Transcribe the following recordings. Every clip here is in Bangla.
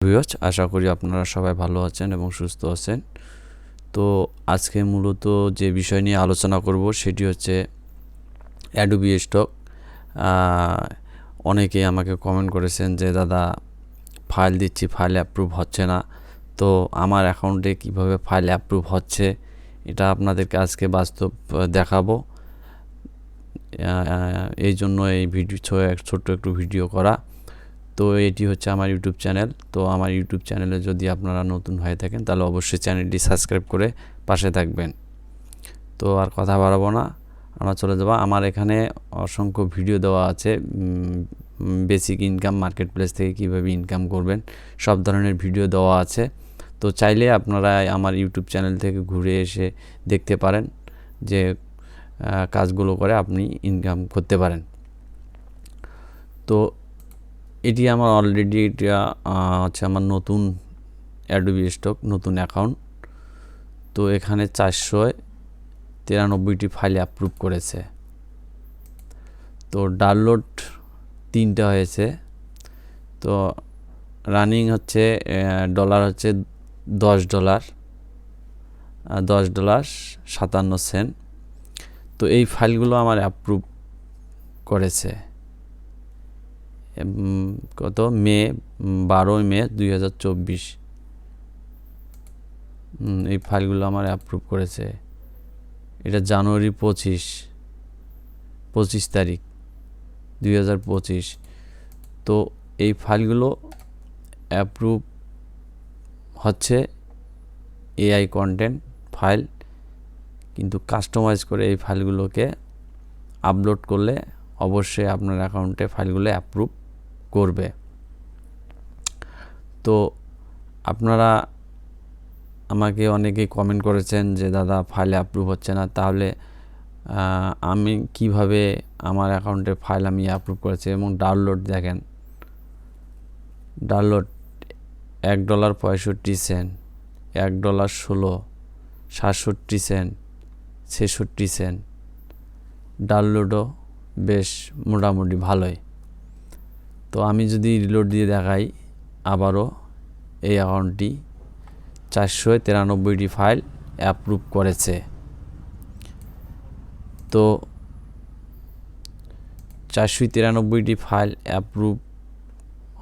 ভিউয়ার্স, আশা করি আপনারা সবাই ভালো আছেন এবং সুস্থ আছেন। তো আজকে মূলত যে বিষয় নিয়ে আলোচনা করব সেটি হচ্ছে অ্যাডোবি স্টক। অনেকেই আমাকে কমেন্ট করেছেন যে দাদা ফাইল দিচ্ছি, ফাইল অ্যাপ্রুভ হচ্ছে না। তো আমার অ্যাকাউন্টে কিভাবে ফাইল অ্যাপ্রুভ হচ্ছে এটা আপনাদেরকে আজকে বাস্তব দেখাবো। এই জন্য এই ছোট্ট একটু ভিডিও করা। তো এটি হচ্ছে আমার ইউটিউব চ্যানেল। তো আমার ইউটিউব চ্যানেলে যদি আপনারা নতুন হয়ে থাকেন তাহলে অবশ্যই চ্যানেলটি সাবস্ক্রাইব করে পাশে থাকবেন। তো আর কথা বাড়াবো না, আমরা চলে যাব। আমার এখানে অসংখ্য ভিডিও দেওয়া আছে, বেসিক ইনকাম মার্কেট প্লেস থেকে কীভাবে ইনকাম করবেন সব ধরনের ভিডিও দেওয়া আছে। তো চাইলে আপনারা আমার ইউটিউব চ্যানেল থেকে ঘুরে এসে দেখতে পারেন যে কাজগুলো করে আপনি ইনকাম করতে পারেন। তো এটি আমার অলরেডি এটা হচ্ছে আমার নতুন অ্যাডোবি স্টক নতুন অ্যাকাউন্ট। তো এখানে 493টি ফাইল অ্যাপ্রুভ করেছে। তো ডাউনলোড 3টা হয়েছে। তো রানিং হচ্ছে ডলার হচ্ছে $10, $10.57। তো এই ফাইলগুলো আমার অ্যাপ্রুভ করেছে কত 12 মে 2024। এই ফাইলগুলো আমার অ্যাপ্রুভ করেছে। এটা জানুয়ারি 25 তারিখ 2025। তো এই ফাইলগুলো অ্যাপ্রুভ হচ্ছে এআই কন্টেন্ট ফাইল, কিন্তু কাস্টমাইজ করে এই ফাইলগুলোকে আপলোড করলে অবশ্যই আপনার অ্যাকাউন্টে ফাইলগুলো অ্যাপ্রুভ করবে। তো আপনারা আমাকে অনেকেই কমেন্ট করেছেন যে দাদা ফাইল অ্যাপ্রুভ হচ্ছে না, তাহলে আমি কিভাবে আমার অ্যাকাউন্টে ফাইল আমি অ্যাপ্রুভ করেছি। এবং ডাউনলোড দেখেন, ডাউনলোড $1.65, $1.16, 67 সেন্ট, 66 সেন্ট। ডাউনলোডও বেশ মোটামুটি ভালোই। তো আমি যদি রিলোড দিয়ে দেখাই আবারও, এই অ্যাকাউন্টটি 493টি ফাইল অ্যাপ্রুভ করেছে। তো 493টি ফাইল অ্যাপ্রুভ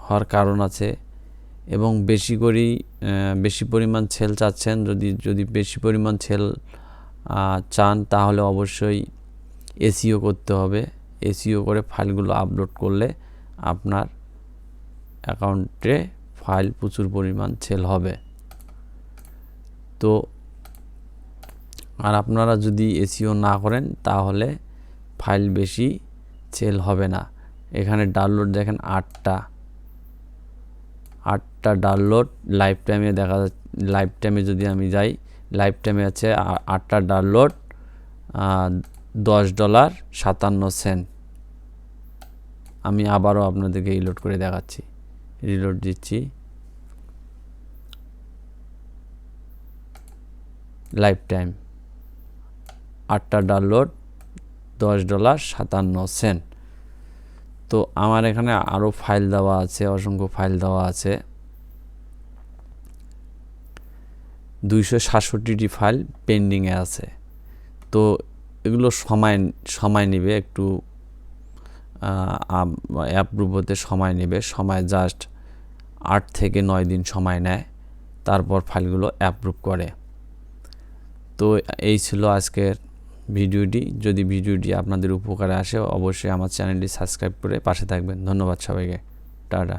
হওয়ার কারণ আছে, এবং বেশি পরিমাণ সেল চাচ্ছেন। যদি বেশি পরিমাণ সেল চান তাহলে অবশ্যই এসইও করতে হবে। এসইও করে ফাইলগুলো আপলোড করলে আপনার অ্যাকাউন্টে ফাইল প্রচুর পরিমাণ সেল হবে। তো আর আপনারা যদি এসইও না করেন তাহলে ফাইল বেশি সেল হবে না। এখানে ডাউনলোড দেখেন 8টা ডাউনলোড লাইফ টাইমে দেখা যাচ্ছে। লাইফ টাইমে যদি আমি যাই, লাইফ টাইমে আছে 8টা ডাউনলোড, $10.57। আমি আবারও আপনাদেরকে রিলোড করে দেখাচ্ছি। রিলোড দিচ্ছি, লাইফ টাইম 8টা ডাউনলোড, $10.57। তো আমার এখানে আরও ফাইল দেওয়া আছে, অসংখ্য ফাইল দেওয়া আছে। 267টি ফাইল পেন্ডিংয়ে আছে। তো এগুলো সময় নেবে, একটু অ্যাপ্রুভ হতে সময় নেবে। সময় জাস্ট 8 থেকে 9 দিন সময় নেয়, তারপর ফাইলগুলো অ্যাপ্রুভ করে। তো এই ছিল আজকের ভিডিওটি। যদি ভিডিওটি আপনাদের উপকারে আসে অবশ্যই আমার চ্যানেলটি সাবস্ক্রাইব করে পাশে থাকবেন। ধন্যবাদ সবাইকে। টাটা।